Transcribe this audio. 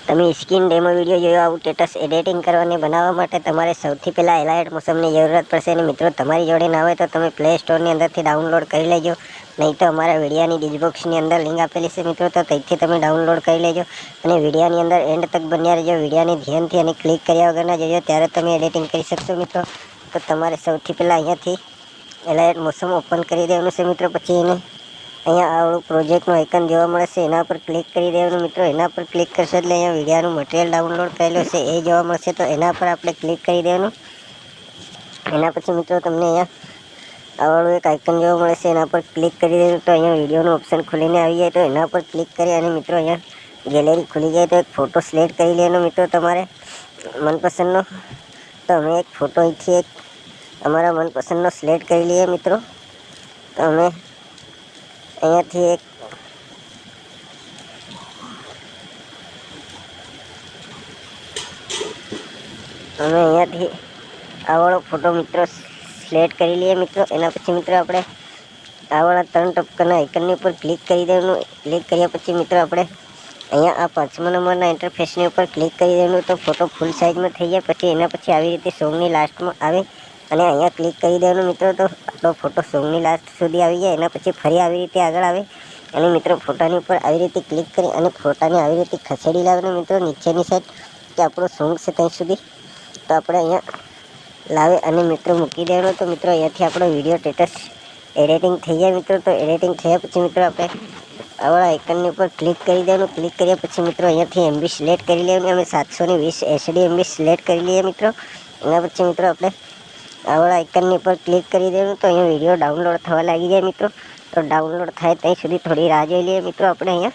તમે screen demo video જોયો આવું સ્ટેટસ એડિટિંગ કરવાને બનાવવા માટે તમારે સૌથી પહેલાં એલાઇટ મોશનની જરૂરત પડશે. અને મિત્રો તમારી જોડે ના હોય તો તમે પ્લે સ્ટોરની અંદરથી ડાઉનલોડ કરી લેજો, નહીં તો અમારા વિડીયોની ડિસ્ક્રિપ્શનની અંદર લિંક આપેલી છે મિત્રો, તો ત્યાંથી તમે ડાઉનલોડ કરી લેજો. અને વિડીયોની અંદર એન્ડ તક બન્યા રહેજો, વિડીયોની ધ્યાનથી અને ક્લિક કર્યા વગરના જોજો, ત્યારે તમે એડિટિંગ કરી શકશો મિત્રો. તો તમારે સૌથી પહેલાં અહીંયાથી એલાઇટ મોશન ઓપન કરી દેવાનું છે મિત્રો. પછી એને અહીંયા આવડું પ્રોજેક્ટનું આઇકન જોવા મળશે, એના પર ક્લિક કરી દેવાનું મિત્રો. એના પર ક્લિક કરશો એટલે અહીંયા વિડીયોનું મટીરિયલ ડાઉનલોડ કરેલું છે એ જોવા મળશે, તો એના પર આપણે ક્લિક કરી દેવાનું. એના પછી મિત્રો તમને અહીંયા આવડું એક આઇકન જોવા મળે છે, એના પર ક્લિક કરી દેવાનું. તો અહીંયા વિડીયોનું ઓપ્શન ખુલીને આવી જાય, તો એના પર ક્લિક કરી અને મિત્રો અહીંયા ગેલેરી ખુલી જાય, તો એક ફોટો સિલેક્ટ કરી લેવાનો મિત્રો તમારે મનપસંદનો. તો અમે એક ફોટો અહીંથી એક અમારા મનપસંદનો સિલેક્ટ કરી લઈએ મિત્રો. તો અમે અહીંયાથી એક આવડો ફોટો મિત્રો સિલેક્ટ કરી લઈએ મિત્રો. એના પછી મિત્રો આપણે આવડા 3 ટપકાના આઇકનની ઉપર ક્લિક કરી દેવાનું. ક્લિક કર્યા પછી મિત્રો આપણે અહીંયા આ 5મા નંબરના ઇન્ટરફેસની ઉપર ક્લિક કરી દેવાનું. તો ફોટો ફૂલ સાઇઝમાં થઈ જાય. પછી એના પછી આવી રીતે સોંગની લાસ્ટમાં આવે અને અહીંયા ક્લિક કરી દેવાનું મિત્રો. તો આપણો ફોટો સોંગની લાસ્ટ સુધી આવી જાય. એના પછી ફરી આવી રીતે આગળ આવે અને મિત્રો ફોટાની ઉપર આવી રીતે ક્લિક કરી અને ફોટાને આવી રીતે ખસેડી લાવવાનું મિત્રો નીચેની સાઈડ, કે આપણો સોંગ છે ત્યાં સુધી. તો આપણે અહીંયા લાવે અને મિત્રો મૂકી દેવાનો. તો મિત્રો અહીંયાથી આપણો વિડીયો સ્ટેટસ એડિટિંગ થઈ જાય મિત્રો. તો એડિટિંગ થયા પછી મિત્રો આપણે આવડા આઇકનની ઉપર ક્લિક કરી દેવાનું. ક્લિક કર્યા પછી મિત્રો અહીંયાથી MB સિલેક્ટ કરી લેવાનું. અમે 720 HD MB સિલેક્ટ કરી લઈએ મિત્રો. એના પછી મિત્રો આપણે આવડા આઇકનની ઉપર ક્લિક કરી દેવાનું. તો અહીંયા વિડીયો ડાઉનલોડ થવા લાગી જાય મિત્રો. તો ડાઉનલોડ થાય ત્યાં સુધી થોડી રાહ જોઈ લઈએ મિત્રો. આપણે અહીંયા